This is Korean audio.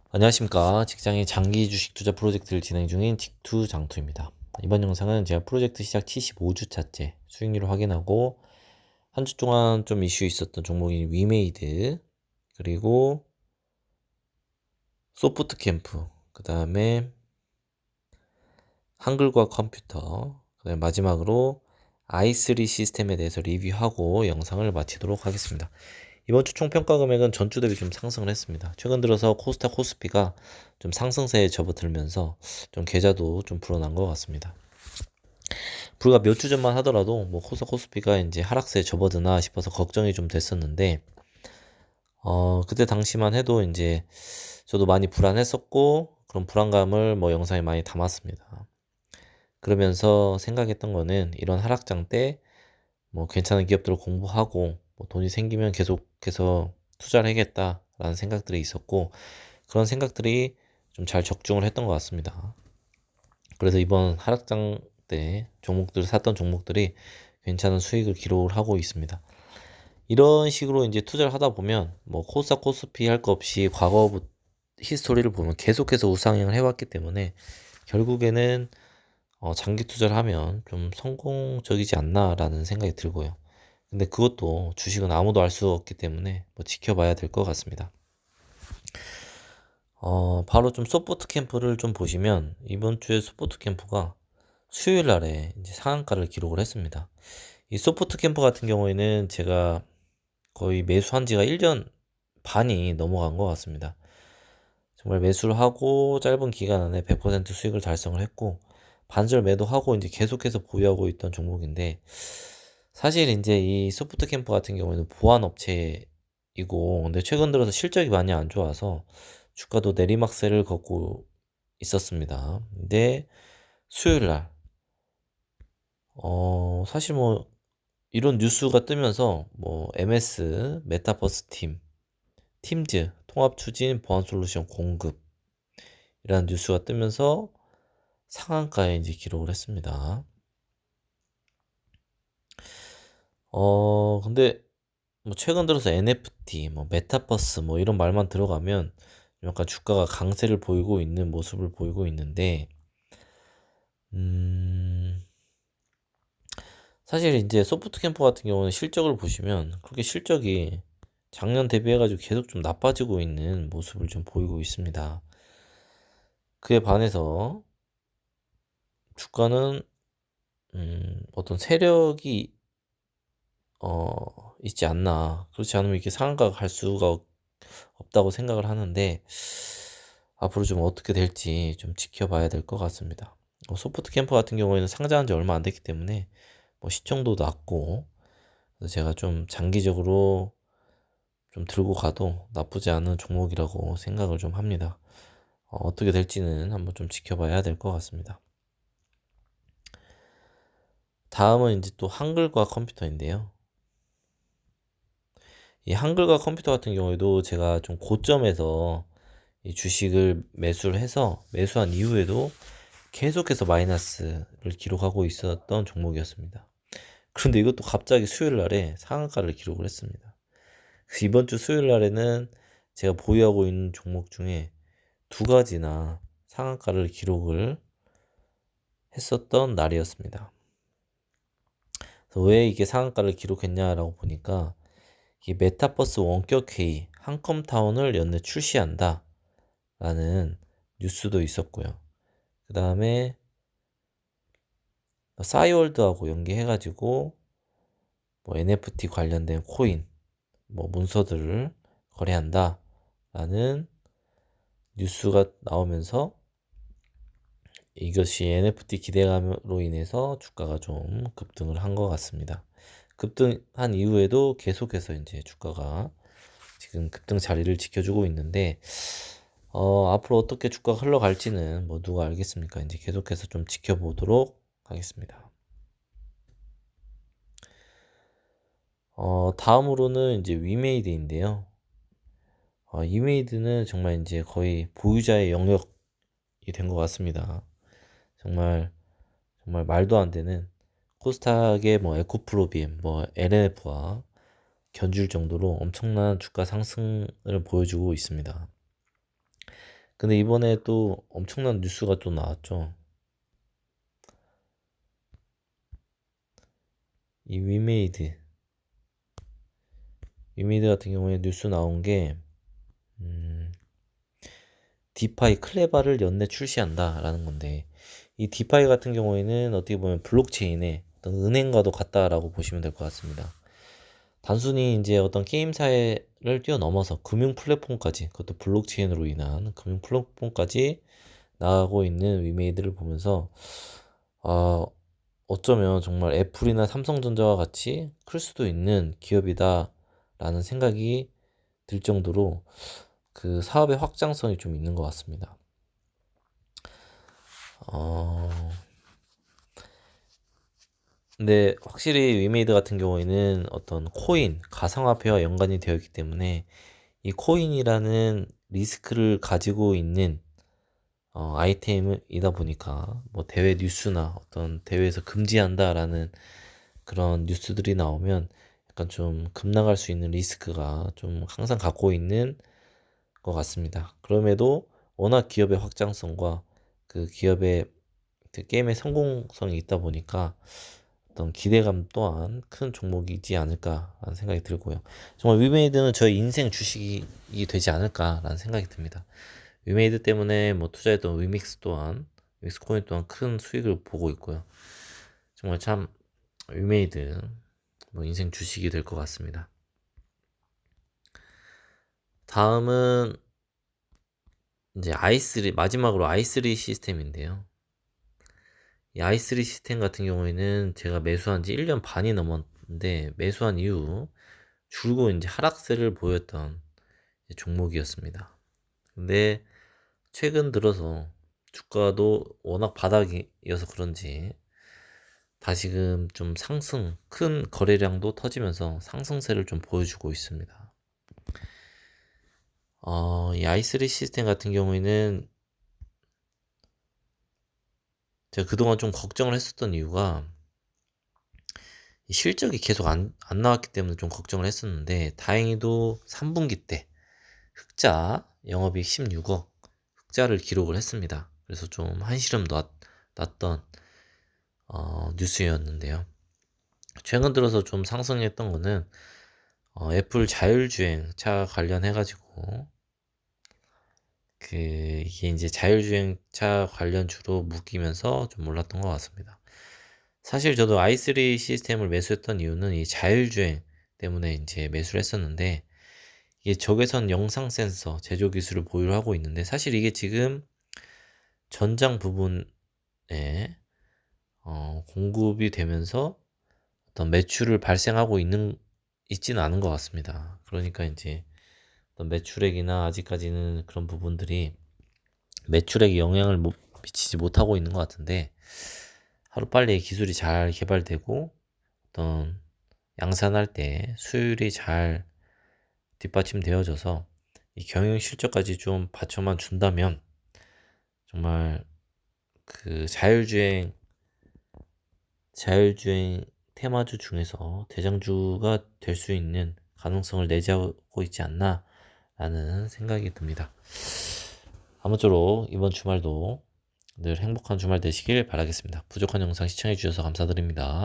안녕하십니까. 직장인 장기 주식 투자 프로젝트를 진행 중인 직투장투입니다. 이번 영상은 제가 프로젝트 시작 75주차째 수익률을 확인하고 한 주 동안 좀 이슈 있었던 종목인 위메이드, 그리고 소프트캠프, 그 다음에 한글과 컴퓨터, 그다음에 마지막으로 i3 시스템에 대해서 리뷰하고 영상을 마치도록 하겠습니다. 이번 주 총평가 금액은 전주 대비 좀 상승을 했습니다. 최근 들어서 코스닥 코스피가 좀 상승세에 접어들면서 좀 계좌도 좀 불어난 것 같습니다. 불과 몇 주 전만 하더라도 뭐 코스닥 코스피가 이제 하락세에 접어드나 싶어서 걱정이 좀 됐었는데, 그때 당시만 해도 이제 저도 많이 불안했었고, 그런 불안감을 뭐 영상에 많이 담았습니다. 그러면서 생각했던 거는 이런 하락장 때 뭐 괜찮은 기업들을 공부하고 뭐 돈이 생기면 계속해서 투자를 해야겠다라는 생각들이 있었고, 그런 생각들이 좀 잘 적중을 했던 것 같습니다. 그래서 이번 하락장 때 샀던 종목들이 괜찮은 수익을 기록을 하고 있습니다. 이런 식으로 이제 투자를 하다 보면 뭐 코스닥 코스피 할 거 없이 과거 히스토리를 보면 계속해서 우상향을 해왔기 때문에 결국에는 장기 투자를 하면 좀 성공적이지 않나라는 생각이 들고요. 근데 그것도 주식은 아무도 알 수 없기 때문에 뭐 지켜봐야 될 것 같습니다. 바로 좀 소프트 캠프를 좀 보시면 이번 주에 소프트 캠프가 수요일 날에 이제 상한가를 기록을 했습니다. 이 소프트 캠프 같은 경우에는 제가 거의 매수한 지가 1년 반이 넘어간 것 같습니다. 정말 매수를 하고 짧은 기간 안에 100% 수익을 달성을 했고, 반절 매도하고 이제 계속해서 보유하고 있던 종목인데, 사실 이제 이 소프트 캠프 같은 경우에는 보안 업체이고, 근데 최근 들어서 실적이 많이 안 좋아서 주가도 내리막세를 걷고 있었습니다. 근데 수요일 날, 사실 뭐 이런 뉴스가 뜨면서 뭐 MS, 메타버스 팀, 팀즈, 통합 추진 보안 솔루션 공급, 이라는 뉴스가 뜨면서 상한가에 이제 기록을 했습니다. 근데 뭐 최근 들어서 NFT, 뭐 메타버스 뭐 이런 말만 들어가면 약간 주가가 강세를 보이고 있는 모습을 보이고 있는데, 음, 사실 이제 소프트 캠프 같은 경우는 실적을 보시면 그렇게 실적이 작년 대비해가지고 계속 좀 나빠지고 있는 모습을 좀 보이고 있습니다. 그에 반해서 주가는 어떤 세력이 있지 않나. 그렇지 않으면 이렇게 상한가가 갈 수가 없다고 생각을 하는데, 앞으로 좀 어떻게 될지 좀 지켜봐야 될 것 같습니다. 소프트 캠프 같은 경우에는 상장한 지 얼마 안 됐기 때문에 뭐 시총도 낮고, 그래서 제가 좀 장기적으로 좀 들고 가도 나쁘지 않은 종목이라고 생각을 좀 합니다. 어떻게 될지는 한번 좀 지켜봐야 될 것 같습니다. 다음은 이제 또 한글과 컴퓨터인데요. 이 한글과 컴퓨터 같은 경우에도 제가 좀 고점에서 이 주식을 매수를 해서 매수한 이후에도 계속해서 마이너스를 기록하고 있었던 종목이었습니다. 그런데 이것도 갑자기 수요일 날에 상한가를 기록을 했습니다. 그래서 이번 주 수요일 날에는 제가 보유하고 있는 종목 중에 두 가지나 상한가를 기록을 했었던 날이었습니다. 그래서 왜 이게 상한가를 기록했냐라고 보니까, 이 메타버스 원격 회의 한컴타운을 연내 출시한다 라는 뉴스도 있었고요. 그 다음에 싸이월드하고 연계해가지고 뭐 NFT 관련된 코인, 뭐 문서들을 거래한다 라는 뉴스가 나오면서 이것이 NFT 기대감으로 인해서 주가가 좀 급등을 한 것 같습니다. 급등한 이후에도 계속해서 이제 주가가 지금 급등 자리를 지켜주고 있는데, 앞으로 어떻게 주가가 흘러갈지는 뭐 누가 알겠습니까? 이제 계속해서 좀 지켜보도록 하겠습니다. 다음으로는 이제 위메이드인데요. 위메이드는 정말 이제 거의 보유자의 영역이 된 것 같습니다. 정말 정말 말도 안 되는, 코스닥의 뭐 에코프로비엠, 뭐 LNF와 견줄 정도로 엄청난 주가 상승을 보여주고 있습니다. 근데 이번에 또 엄청난 뉴스가 또 나왔죠. 이 위메이드 같은 경우에 뉴스 나온 게 디파이 클레바를 연내 출시한다라는 건데, 이 디파이 같은 경우에는 어떻게 보면 블록체인의 어떤 은행과도 같다라고 보시면 될 것 같습니다. 단순히 이제 어떤 게임사를 뛰어넘어서 금융 플랫폼까지, 그것도 블록체인으로 인한 금융 플랫폼까지 나가고 있는 위메이드를 보면서 어쩌면 정말 애플이나 삼성전자와 같이 클 수도 있는 기업이다라는 생각이 들 정도로 그 사업의 확장성이 좀 있는 것 같습니다. 근데 확실히 위메이드 같은 경우에는 어떤 코인, 가상화폐와 연관이 되어 있기 때문에 이 코인이라는 리스크를 가지고 있는 아이템이다 보니까 뭐 대회 뉴스나 어떤 대회에서 금지한다라는 그런 뉴스들이 나오면 약간 좀 급락할 수 있는 리스크가 좀 항상 갖고 있는 것 같습니다. 그럼에도 워낙 기업의 확장성과 그 기업의 그 게임의 성공성이 있다 보니까 어떤 기대감 또한 큰 종목이지 않을까라는 생각이 들고요. 정말 위메이드는 저의 인생 주식이 되지 않을까라는 생각이 듭니다. 위메이드 때문에 뭐 투자했던 위믹스 코인 또한 큰 수익을 보고 있고요. 정말 참 위메이드 뭐 인생 주식이 될 것 같습니다. 다음은 이제 마지막으로 i3 시스템인데요. 이 i3 시스템 같은 경우에는 제가 매수한 지 1년 반이 넘었는데, 매수한 이후 줄고 이제 하락세를 보였던 종목이었습니다. 근데 최근 들어서 주가도 워낙 바닥이어서 그런지 다시금 좀 큰 거래량도 터지면서 상승세를 좀 보여주고 있습니다. 이 i3 시스템 같은 경우에는 제가 그동안 좀 걱정을 했었던 이유가 실적이 계속 안 나왔기 때문에 좀 걱정을 했었는데, 다행히도 3분기 때 영업이익 16억 흑자를 기록을 했습니다. 그래서 좀 한시름 났던 뉴스였는데요. 최근 들어서 좀 상승했던 거는 애플 자율주행차 관련해가지고 이게 이제 자율주행차 관련주로 묶이면서 좀 올랐던 것 같습니다. 사실 저도 i3 시스템을 매수했던 이유는 이 자율주행 때문에 이제 매수를 했었는데, 이게 적외선 영상 센서 제조 기술을 보유를 하고 있는데, 사실 이게 지금 전장 부분에 공급이 되면서 어떤 매출을 발생하고 있지는 않은 것 같습니다. 그러니까 이제 어떤 매출액이나 아직까지는 그런 부분들이 매출액에 영향을 미치지 못하고 있는 것 같은데, 하루빨리 기술이 잘 개발되고 어떤 양산할 때 수율이 잘 뒷받침되어져서 이 경영 실적까지 좀 받쳐만 준다면 정말 그 자율주행 테마주 중에서 대장주가 될 수 있는 가능성을 내재하고 있지 않나 라는 생각이 듭니다. 아무쪼록 이번 주말도 늘 행복한 주말 되시길 바라겠습니다. 부족한 영상 시청해 주셔서 감사드립니다.